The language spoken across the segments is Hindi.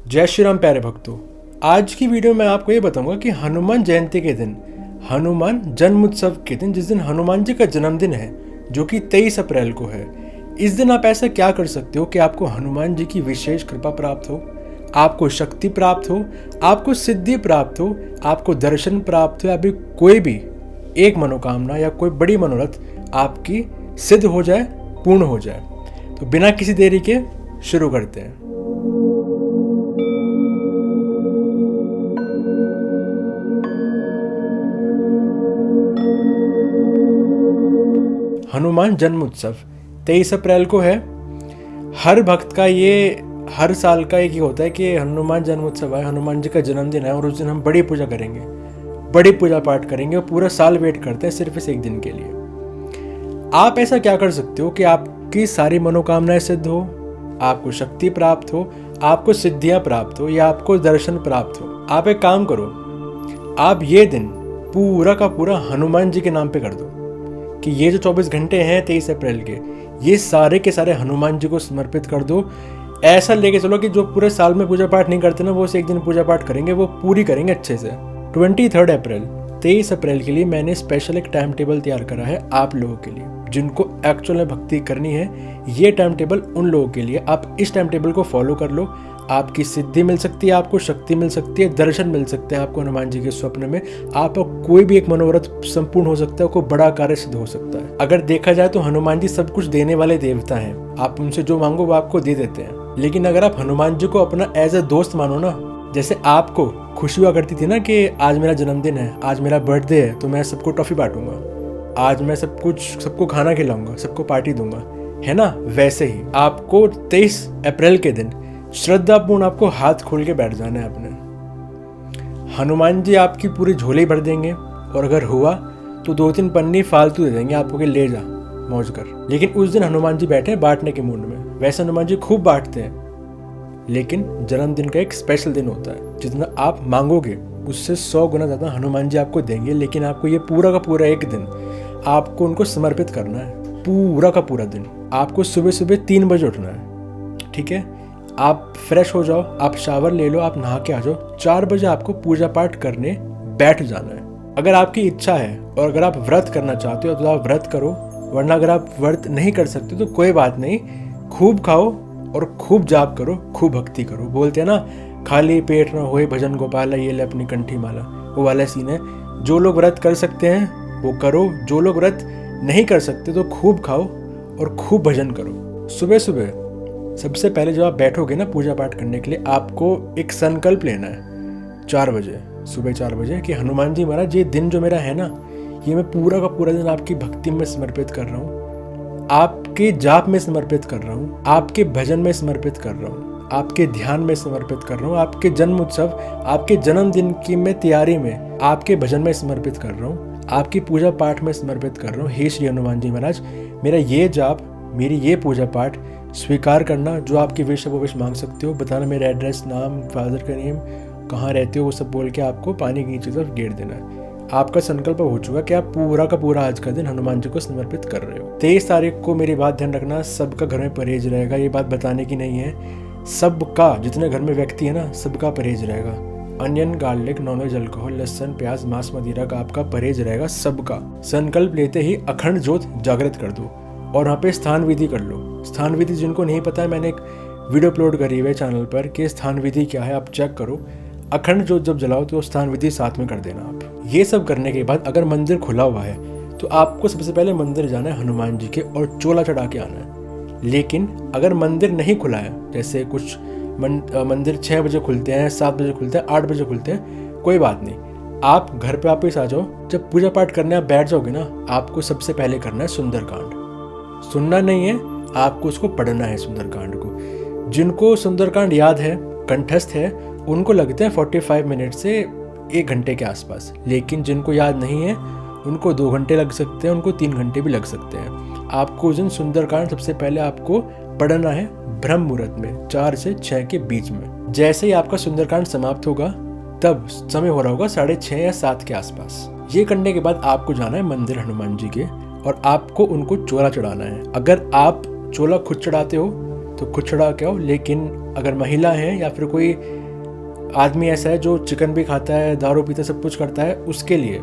जय श्री राम प्यारे भक्तों। आज की वीडियो में आपको ये बताऊंगा कि हनुमान जयंती के दिन, हनुमान जन्मोत्सव के दिन, जिस दिन हनुमान जी का जन्मदिन है जो कि 23 अप्रैल को है, इस दिन आप ऐसा क्या कर सकते हो कि आपको हनुमान जी की विशेष कृपा प्राप्त हो, आपको शक्ति प्राप्त हो, आपको सिद्धि प्राप्त हो, आपको दर्शन प्राप्त हो, अभी कोई भी एक मनोकामना या कोई बड़ी मनोरथ आपकी सिद्ध हो जाए, पूर्ण हो जाए। तो बिना किसी देरी के शुरू करते हैं। हनुमान जन्मोत्सव 23 अप्रैल को है। हर भक्त का ये हर साल का एक ही होता है कि हनुमान जन्मोत्सव है, हनुमान जी का जन्मदिन है और उस दिन हम बड़ी पूजा करेंगे, बड़ी पूजा पाठ करेंगे और पूरा साल वेट करते हैं सिर्फ इस एक दिन के लिए। आप ऐसा क्या कर सकते हो कि आपकी सारी मनोकामनाएं सिद्ध हो, आपको शक्ति प्राप्त हो, आपको सिद्धियां प्राप्त हो या आपको दर्शन प्राप्त हो। आप एक काम करो, आप ये दिन पूरा का पूरा हनुमान जी के नाम पे कर दो कि ये जो 24 घंटे हैं 23 अप्रैल के, ये सारे के सारे हनुमान जी को समर्पित कर दो। ऐसा लेके चलो कि जो पूरे साल में पूजा पाठ नहीं करते ना, वो एक दिन पूजा पाठ करेंगे, वो पूरी करेंगे अच्छे से। 23 अप्रैल 23 अप्रैल के लिए मैंने स्पेशल एक टाइम टेबल तैयार करा है आप लोगों के लिए, जिनको एक्चुअल में भक्ति करनी है। ये टाइम टेबल उन लोगों के लिए, आप इस टाइम टेबल को फॉलो कर लो, आपकी सिद्धि मिल सकती है, आपको शक्ति मिल सकती है, दर्शन मिल सकते हैं आपको हनुमान जी के स्वप्न में। आपका कोई भी एक मनोरथ संपूर्ण हो सकता है, कोई बड़ा कार्य सिद्ध हो सकता है। अगर देखा जाए तो हनुमान जी सब कुछ देने वाले देवता हैं, आप उनसे जो मांगो वो आपको दे देते हैं। लेकिन अगर आप हनुमान जी को अपना एज अ दोस्त मानो ना, जैसे आपको खुशी हुआ करती थी ना कि आज मेरा जन्मदिन है, आज मेरा बर्थडे है, तो मैं सबको टॉफी बांटूंगा, आज मैं सबको खाना खिलाऊंगा, सबको पार्टी दूंगा, है ना, वैसे ही आपको 23 अप्रैल के दिन श्रद्धापूर्ण आपको हाथ खोल के बैठ जाना है अपने। हनुमान जी आपकी पूरी झोली भर देंगे और अगर हुआ तो 2-3 पन्नी फालतू दे देंगे आपको कि ले जा मौज कर। लेकिन उस दिन हनुमान जी बैठे हैं बांटने के मूड में। वैसे हनुमान जी खूब बांटते हैं, लेकिन जन्मदिन का एक स्पेशल दिन होता है, जितना आप मांगोगे उससे 100 गुना ज़्यादा हनुमान जी आपको देंगे। लेकिन आपको ये पूरा का पूरा एक दिन आपको उनको समर्पित करना है, पूरा का पूरा दिन। आपको सुबह सुबह 3 बजे उठना है, ठीक है। आप फ्रेश हो जाओ, आप शावर ले लो, आप नहा के आ जाओ। 4 बजे आपको पूजा पाठ करने बैठ जाना है। अगर आपकी इच्छा है और अगर आप व्रत करना चाहते हो तो आप व्रत करो, वरना अगर आप व्रत नहीं कर सकते तो कोई बात नहीं, खूब खाओ और खूब जाप करो, खूब भक्ति करो। बोलते हैं ना, खाली पेट न होए भजन गोपाला, ये ले अपनी कंठी माला, वो वाला सीन है। जो लोग व्रत कर सकते हैं वो करो, जो लोग व्रत नहीं कर सकते तो खूब खाओ और खूब भजन करो। सुबह सुबह सबसे पहले जब आप बैठोगे ना पूजा पाठ करने के लिए, आपको एक संकल्प लेना है 4 बजे, सुबह 4 बजे, कि हनुमान जी महाराज ये दिन जो मेरा है ना, ये मैं पूरा का पूरा दिन आपकी भक्ति में समर्पित कर रहा हूँ, आपके जाप में समर्पित कर रहा हूँ, आपके भजन में समर्पित कर रहा हूँ, आपके ध्यान में समर्पित कर रहा हूँ, आपके जन्म उत्सव, आपके जन्मदिन की मैं तैयारी में आपके भजन में समर्पित कर रहा हूँ, आपकी पूजा पाठ में समर्पित कर रहा हूँ। हे श्री हनुमान जी महाराज, मेरा ये जाप, मेरी ये पूजा पाठ स्वीकार करना। जो आपकी विश है वो विश मांग सकते हो, बताना मेरा एड्रेस, नाम, फादर का नेम, कहाँ रहते हो, वो सब बोल के आपको पानी की नीचे तरफ गेर देना है। आपका संकल्प हो चुका कि आप पूरा का पूरा आज का दिन हनुमान जी को समर्पित कर रहे हो। 23 तारीख को मेरी बात ध्यान रखना, सबका घर में परहेज रहेगा। ये बात बताने की नहीं है, सबका, जितने घर में व्यक्ति है ना, सबका परहेज रहेगा। अनियन, गार्लिक, नॉनवेज, अल्कोहल, लहसुन, प्याज, मांस, मदिरा का आपका परहेज रहेगा सबका। संकल्प लेते ही अखंड ज्योत जागृत कर दो और वहाँ पे स्थान विधि कर लो। स्थान विधि जिनको नहीं पता है, मैंने एक वीडियो अपलोड करी हुई है चैनल पर कि स्थान विधि क्या है, आप चेक करो। अखंड ज्योत जब जलाओ तो स्थान विधि साथ में कर देना आप। ये सब करने के बाद अगर मंदिर खुला हुआ है तो आपको सबसे पहले मंदिर जाना है हनुमान जी के और चोला चढ़ा के आना है। लेकिन अगर मंदिर नहीं खुला है, जैसे कुछ मंदिर 6 बजे खुलते हैं, 7 बजे खुलते हैं, 8 बजे खुलते हैं, कोई बात नहीं, आप घर पे वापस आ जाओ। जब पूजा पाठ करने आप बैठ जाओगे ना, आपको सबसे पहले करना है सुंदरकांड। सुनना नहीं है, आपको उसको पढ़ना है सुंदरकांड को। जिनको सुंदरकांड याद है, कंठस्थ है, उनको लगते हैं 45 मिनट से 1 घंटे के आसपास। लेकिन जिनको याद नहीं है उनको 2 घंटे लग सकते हैं, उनको 3 घंटे भी लग सकते हैं। आपको उस दिन सुंदरकांड सबसे पहले आपको पढ़ना है ब्रह्म मुहूर्त में, 4 से 6 के बीच में। जैसे ही आपका सुंदरकांड समाप्त होगा, तब समय हो रहा होगा 6:30 या 7 के आसपास। ये करने के बाद आपको जाना है मंदिर हनुमान जी के और आपको उनको चोला चढ़ाना है। अगर आप चोला खुद चढ़ाते हो तो खुद चढ़ा के आओ। लेकिन अगर महिला है या फिर कोई आदमी ऐसा है जो चिकन भी खाता है, दारू पीता, सब कुछ करता है, उसके लिए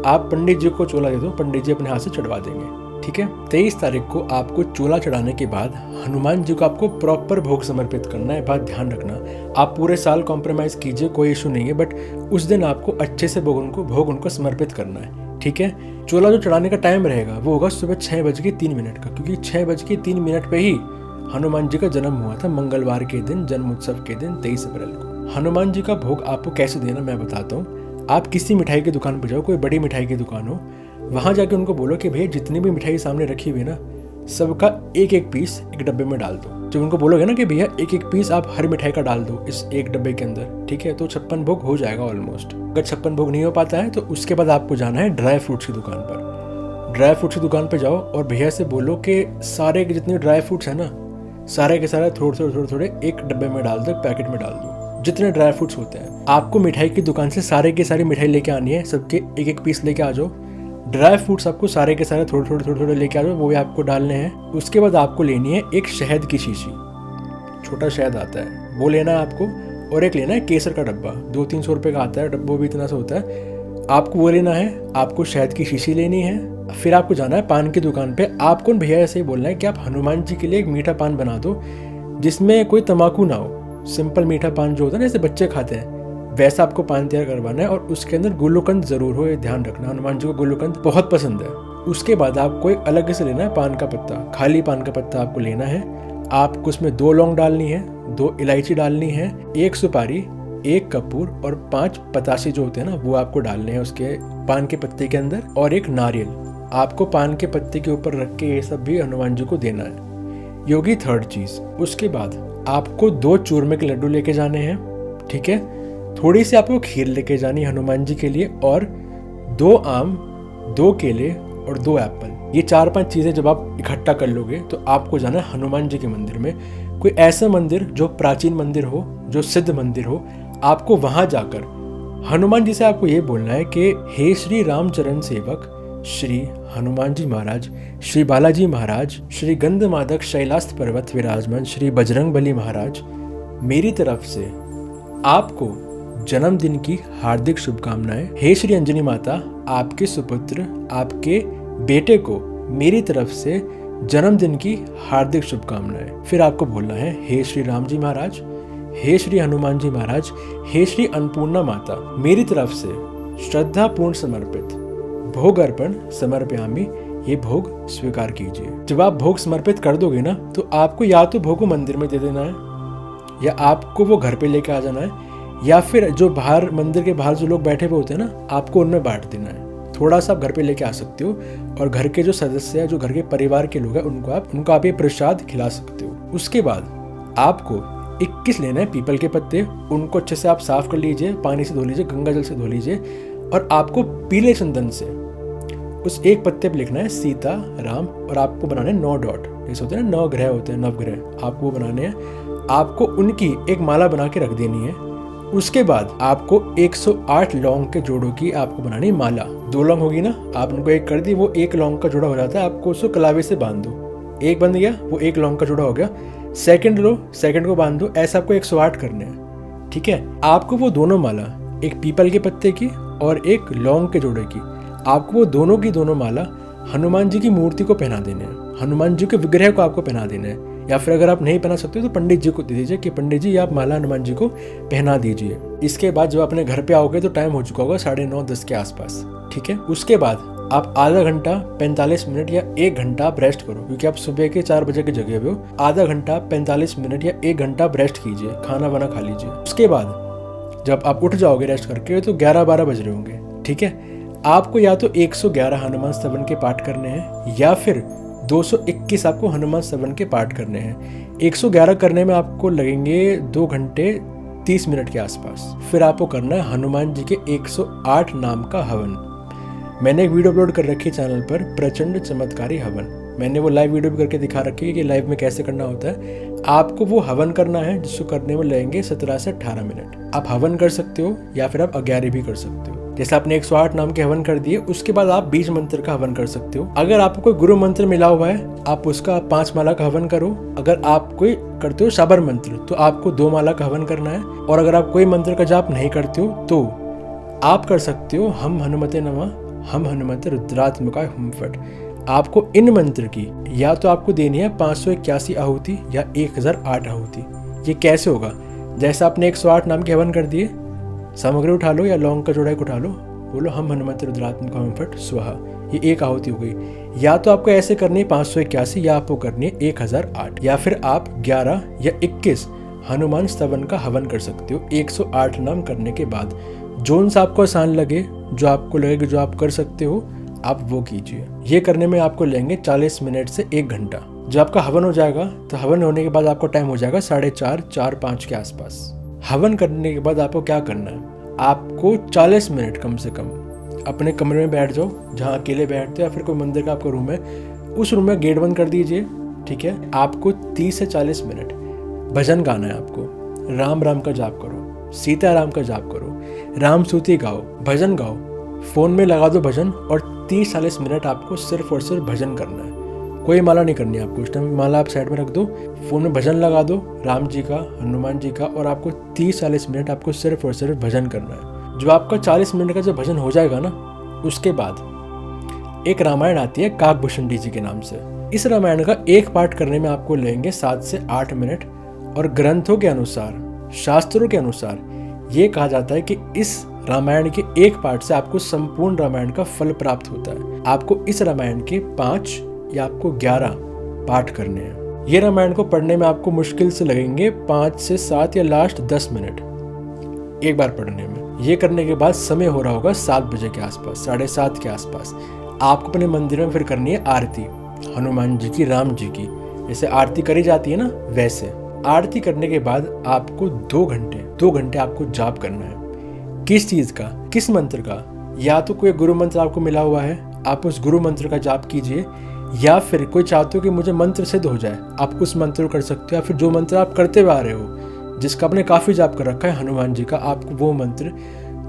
आप पंडित जी को चोला दे दो, पंडित जी अपने हाथ से चढ़वा देंगे। ठीक है। 23 तारीख को आपको चोला चढ़ाने के बाद हनुमान जी को आपको प्रॉपर भोग समर्पित करना है। बात ध्यान रखना, आप पूरे साल कॉम्प्रोमाइज़ कीजिए, कोई इशू नहीं है, बट उस दिन आपको अच्छे से भोग उनको समर्पित करना है। ठीक है। चोला जो चढ़ाने का टाइम रहेगा वो होगा सुबह 6:03 का, क्योंकि 6:03 पे ही हनुमान जी का जन्म हुआ था, मंगलवार के दिन, जन्म उत्सव के दिन 23 अप्रैल को। हनुमान जी का भोग आपको कैसे देना मैं बताता हूँ। आप किसी मिठाई की दुकान पर जाओ, कोई बड़ी मिठाई की दुकान हो, वहाँ जाके उनको बोलो कि भैया जितनी भी मिठाई सामने रखी हुई है ना, सबका एक एक पीस एक डब्बे में डाल दो। जब उनको बोलोगे ना कि भैया एक एक पीस आप हर मिठाई का डाल दो इस एक डब्बे के अंदर, ठीक है, तो 56 भोग हो जाएगा ऑलमोस्ट। अगर 56 भोग नहीं हो पाता है तो उसके बाद आपको जाना है ड्राई फ्रूट्स की दुकान पर। ड्राई फ्रूट्स की दुकान पर जाओ और भैया से बोलो कि सारे के जितने ड्राई फ्रूट्स हैं ना, सारे के सारे थोड़े एक डब्बे में डाल दो, एक पैकेट में डाल दो, जितने ड्राई फ्रूट्स होते हैं। आपको मिठाई की दुकान से सारे के सारी मिठाई लेके आनी है, सबके एक एक पीस लेके आ जाओ। ड्राई फ्रूट्स आपको सारे के सारे थोड़े लेके आ जाओ, वो भी आपको डालने हैं। उसके बाद आपको लेनी है एक शहद की शीशी, छोटा शहद आता है वो लेना है आपको, और एक लेना है केसर का डब्बा, 200-300 रुपये का आता है डब्बा, भी इतना सा होता है, आपको वो लेना है। आपको शहद की शीशी लेनी है। फिर आपको जाना है पान की दुकान पे। आपको भैया ऐसे ही बोलना है कि आप हनुमान जी के लिए एक मीठा पान बना दो जिसमें कोई तम्बाकू ना हो, सिंपल मीठा पान जो होता है ना, जैसे बच्चे खाते हैं, वैसा आपको पान तैयार करवाना है। और उसके अंदर गुलकंद जरूर हो, ये ध्यान रखना, हनुमान जी को गुलकंद बहुत पसंद है। उसके बाद आपको एक अलग से लेना है पान का पत्ता, खाली पान का पत्ता आपको लेना है। आपको उसमें 2 लौंग डालनी है, 2 इलायची डालनी है, 1 सुपारी, 1 कपूर और 5 पतासे जो होते हैं ना, वो आपको डालने हैं उसके पान के पत्ते के अंदर, और एक नारियल आपको पान के पत्ते के ऊपर रख के ये सब भी हनुमान जी को देना है। योगी 3rd चीज। उसके बाद आपको 2 चूरमे के लड्डू लेके जाने हैं। ठीक है। थोड़ी सी आपको खीर लेके जानी हनुमान जी के लिए, और 2 आम, 2 केले और 2 एप्पल। ये 4-5 चीज़ें जब आप इकट्ठा कर लोगे तो आपको जाना है हनुमान जी के मंदिर में। कोई ऐसा मंदिर जो प्राचीन मंदिर हो, जो सिद्ध मंदिर हो, आपको वहाँ जाकर हनुमान जी से आपको ये बोलना है कि हे श्री रामचरण सेवक, श्री हनुमान जी महाराज, श्री बालाजी महाराज, श्री गंधमादक शैलास्त्र पर्वत विराजमान श्री बजरंग बली महाराज, मेरी तरफ से आपको जन्मदिन की हार्दिक शुभकामनाएं। हे श्री अंजनी माता, आपके सुपुत्र, आपके बेटे को मेरी तरफ से जन्मदिन की हार्दिक शुभकामनाएं। फिर आपको बोलना है हे श्री राम जी महाराज, हे श्री हनुमान जी महाराज, हे श्री अन्नपूर्णा माता, मेरी तरफ से श्रद्धा पूर्ण समर्पित भोग अर्पण समर्पयामि, ये भोग स्वीकार कीजिए। जब आप भोग समर्पित कर दोगे ना, तो आपको या तो भोग को मंदिर में दे देना है, या आपको वो घर पे लेके आ जाना है, या फिर जो बाहर मंदिर के बाहर जो लोग बैठे हुए होते हैं ना, आपको उनमें बांट देना है। थोड़ा सा आप घर पे लेके आ सकते हो, और घर के जो सदस्य हैं, जो घर के परिवार के लोग हैं, उनको आप ये प्रसाद खिला सकते हो। उसके बाद आपको 21 लेना है पीपल के पत्ते, उनको अच्छे से आप साफ कर लीजिए, पानी से धो लीजिए, गंगा जल से धो लीजिए, और आपको पीले चंदन से उस एक पत्ते पे लिखना है सीता राम, और आपको बनाने 9 डॉट, जैसे होते हैं ना 9 ग्रह होते हैं, नवग्रह, आपको वो बनाने हैं। आपको उनकी एक माला बना के रख देनी है। उसके बाद आपको 108 लौंग के जोड़ों की आपको बनानी माला। 2 लौंग होगी ना, आप उनको एक कर दी, वो 1 लौंग का जोड़ा हो जाता है, आपको उसको कलावे से बांध दो। एक बन गया, वो 1 लौंग का जोड़ा हो गया। सेकंड लो, सेकंड को बांध दो, ऐसा आपको 108 करने हैं। ठीक है। आपको वो दोनों माला, एक पीपल के पत्ते की और एक लौंग के जोड़े की, आपको वो दोनों की दोनों माला हनुमान जी की मूर्ति को पहना देने हैं, हनुमान जी के विग्रह को आपको पहना देना है। या फिर अगर आप नहीं पहना सकते तो पंडित जी को दे दीजिए कि पंडित जी आप माला हनुमान जी को पहना दीजिए। इसके बाद जब अपने घर पे आओगे तो टाइम हो चुका होगा 9:30-10 के आसपास। ठीक है। उसके बाद आप आधा घंटा 45 मिनट या 1 घंटा आप रेस्ट करो, क्योंकि आप सुबह के 4 बजे के जगह हुए हो। आधा घंटा 45 मिनट या 1 घंटा आप रेस्ट कीजिए, खाना वाना खा लीजिए। उसके बाद जब आप उठ जाओगे रेस्ट करके तो 11-12 बज रहे होंगे। ठीक है। आपको या तो 111 हनुमान स्तवन के पाठ करने हैं, या फिर 221 आपको हनुमान स्तवन के पाठ करने हैं। 111 करने में आपको लगेंगे 2 घंटे 30 मिनट के आसपास। फिर आपको करना है हनुमान जी के 108 नाम का हवन। मैंने एक वीडियो अपलोड कर रखी है चैनल पर, प्रचंड चमत्कारी हवन। मैंने वो लाइव वीडियो भी करके दिखा रखी है कि लाइव में कैसे करना होता है। आपको वो हवन करना है, जिसको करने में लगेंगे 17 से 18 मिनट। आप हवन कर सकते हो या फिर आप 11 भी कर सकते हो, जैसे आपने 108 नाम के हवन कर दिए, उसके बाद आप बीज मंत्र का हवन कर सकते हो। अगर आपको कोई गुरु मंत्र मिला हुआ है आप उसका 5 माला का हवन करो। अगर आप कोई करते हो शाबर मंत्र तो आपको 2 माला का हवन करना है। और अगर आप कोई मंत्र का जाप नहीं करते हो तो आप कर सकते हो हम हनुमते नमः, हम हनुमते रुद्रात्मकाय हुम फट। आपको इन मंत्र की या तो आपको देनी है 581 आहुति या 1008 आहुति। ये कैसे होगा? जैसे आपने 108 नाम के हवन कर दिए, सामग्री उठा लो या लौंग का जोड़ा उठा लो, बोलो हम हनुमते रुद्रात्मकाय हुम फट स्वाहा, ये 1 आहुति हो गई। या तो आपको ऐसे करनी है 581 या आपको करनी है 1008, या फिर आप 11 या 21 हनुमान स्तवन का हवन कर सकते हो 108 नाम करने के बाद। जोन सा आपको आसान लगे, जो आपको लगे कि जो आप कर सकते हो आप वो कीजिए। ये करने में आपको लेंगे 40 मिनट से 1 घंटा। जब आपका हवन हो जाएगा तो हवन होने के बाद आपको टाइम हो जाएगा 4:30 4-5 के आसपास। हवन करने के बाद आपको क्या करना है, आपको 40 मिनट कम से कम अपने कमरे में बैठ जाओ, जहाँ अकेले बैठते हो, या फिर कोई मंदिर का आपका रूम है उस रूम में गेट बंद कर दीजिए। ठीक है, आपको 30 से 40 मिनट भजन गाना है। आपको राम राम का जाप करो, सीता राम का जाप करो, राम स्तुति गाओ, भजन गाओ, फ़ोन में लगा दो भजन और 30-40 मिनट आपको सिर्फ और सिर्फ भजन करना है। कोई माला नहीं करनी है आपको। उस टाइम माला आप साइड में रख दो, फ़ोन में भजन लगा दो राम जी का, हनुमान जी का, और आपको 30-40 मिनट आपको सिर्फ और सिर्फ भजन करना है। जो आपका 40 मिनट का जब भजन हो जाएगा ना, उसके बाद एक रामायण आती है काकभूषण जी के नाम से। इस रामायण का एक पाठ करने में आपको लेंगे 7 से 8 मिनट। और ग्रंथों के अनुसार, शास्त्रों के अनुसार ये कहा जाता है कि इस रामायण के एक पाठ से आपको संपूर्ण रामायण का फल प्राप्त होता है। आपको इस रामायण के 5 या आपको 11 पाठ करने हैं। ये रामायण को पढ़ने में आपको मुश्किल से लगेंगे 5 से 7 या लास्ट 10 मिनट एक बार पढ़ने में। ये करने के बाद समय हो रहा होगा 7 बजे के आसपास, 7:30 के आसपास। आपको अपने मंदिर में फिर करनी है आरती हनुमान जी की, राम जी की, जैसे आरती करी जाती है ना वैसे। आरती करने के बाद आपको 2 घंटे आपको जाप करना है। किस चीज़ का, किस मंत्र का? या तो कोई गुरु मंत्र आपको मिला हुआ है, आप उस गुरु मंत्र का जाप कीजिए, या फिर कोई चाहते हो कि मुझे मंत्र सिद्ध हो जाए, आप उस मंत्र को कर सकते हो। या फिर जो मंत्र आप करते हुए आ रहे हो, जिसका आपने काफ़ी जाप कर रखा है हनुमान जी का, आपको वो मंत्र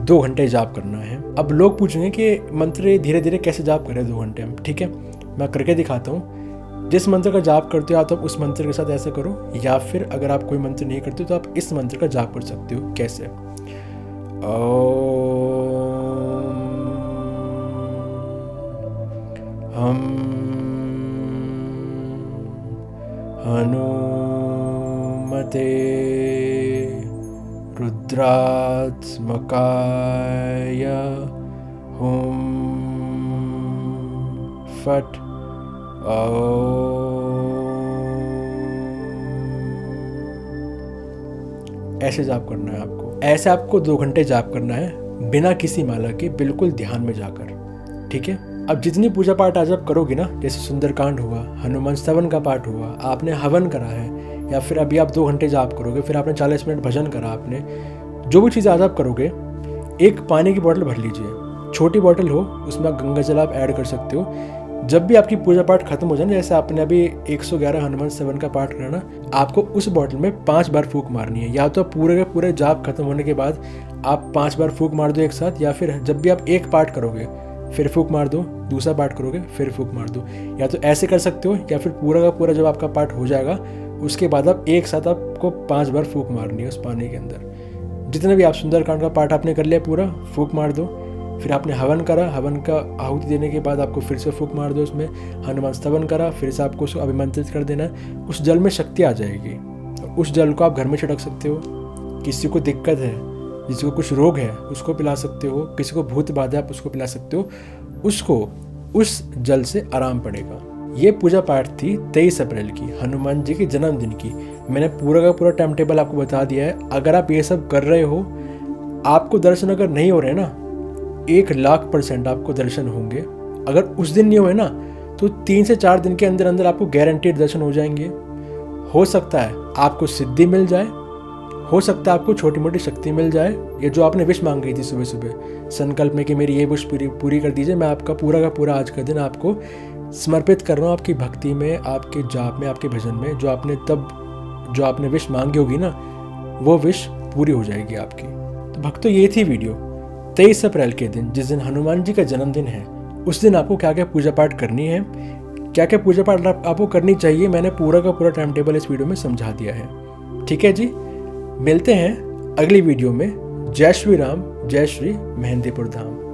2 घंटे जाप करना है। अब लोग पूछेंगे कि मंत्र धीरे धीरे कैसे जाप करें 2 घंटे में? ठीक है, मैं करके दिखाता हूँ। जिस मंत्र का जाप करते हो आप, तो उस मंत्र के साथ ऐसे करो, या फिर अगर आप कोई मंत्र नहीं करते तो आप इस मंत्र का जाप कर सकते हो। कैसे? हम हनुमते रुद्रात्मकाय हुम फट ऐसे जाप करना है आपको। ऐसे आपको 2 घंटे जाप करना है बिना किसी माला के, बिल्कुल ध्यान में जाकर। ठीक है, अब जितनी पूजा पाठ आज आप करोगे ना, जैसे सुंदरकांड हुआ, हनुमान स्तवन का पाठ हुआ, आपने हवन करा है, या फिर अभी आप 2 घंटे जाप करोगे, फिर आपने 40 मिनट भजन करा, आपने जो भी चीज़ आज आप करोगे, एक पानी की बोतल भर लीजिए। छोटी बोतल हो उसमें आप गंगा जल आप ऐड कर सकते हो। जब भी आपकी पूजा पाठ खत्म हो जाए, जैसे आपने अभी 111 हनुमान स्तवन का पाठ करना, आपको उस बोतल में 5 बार फूंक मारनी है। या तो पूरे के पूरे जाप खत्म होने के बाद आप 5 बार फूंक मार दो एक साथ, या फिर जब भी आप एक पाठ करोगे फिर फूंक मार दो, दूसरा पाठ करोगे फिर फूंक मार दो। या तो ऐसे कर सकते हो, या फिर पूरा का पूरा जब आपका पाठ हो जाएगा उसके बाद आप एक साथ आपको 5 बार फूंक मारनी है उस पानी के अंदर। जितने भी आप सुंदरकांड का पाठ आपने कर लिया पूरा, फूंक मार दो। फिर आपने हवन करा, हवन का आहुति देने के बाद आपको फिर से फूंक मार दो उसमें। हनुमान स्तवन करा, फिर से आपको उसको अभिमंत्रित कर देना है। उस जल में शक्ति आ जाएगी। उस जल को आप घर में छिड़क सकते हो। किसी को दिक्कत है, किसी को कुछ रोग है, उसको पिला सकते हो। किसी को भूत बाधा है, आप उसको पिला सकते हो। उसको उस जल से आराम पड़ेगा। ये पूजा पाठ थी 23 अप्रैल की, हनुमान जी के जन्मदिन की। मैंने पूरा का पूरा टाइम टेबल आपको बता दिया है। अगर आप ये सब कर रहे हो, आपको दर्शन अगर नहीं हो रहे ना, 1,00,000% आपको दर्शन होंगे। अगर उस दिन नहीं हुए ना, तो 3 से 4 दिन के अंदर अंदर आपको गारंटीड दर्शन हो जाएंगे। हो सकता है आपको सिद्धि मिल जाए, हो सकता है आपको छोटी मोटी शक्ति मिल जाए। ये जो आपने विश मांग रही थी सुबह सुबह संकल्प में कि मेरी ये विश पूरी कर दीजिए, मैं आपका पूरा का पूरा आज का दिन आपको समर्पित कर रहा हूँ आपकी भक्ति में, आपके जाप में, आपके भजन में। जो आपने विश मांगी होगी ना, वो विश पूरी हो जाएगी आपकी। तो भक्तों, ये थी वीडियो। 23 अप्रैल के दिन, जिस दिन हनुमान जी का जन्मदिन है, उस दिन आपको क्या क्या पूजा पाठ करनी है, क्या क्या पूजा पाठ आपको करनी चाहिए, मैंने पूरा का पूरा टाइम टेबल इस वीडियो में समझा दिया है। ठीक है जी, मिलते हैं अगली वीडियो में। जय श्री राम, जय श्री मेहंदीपुर धाम।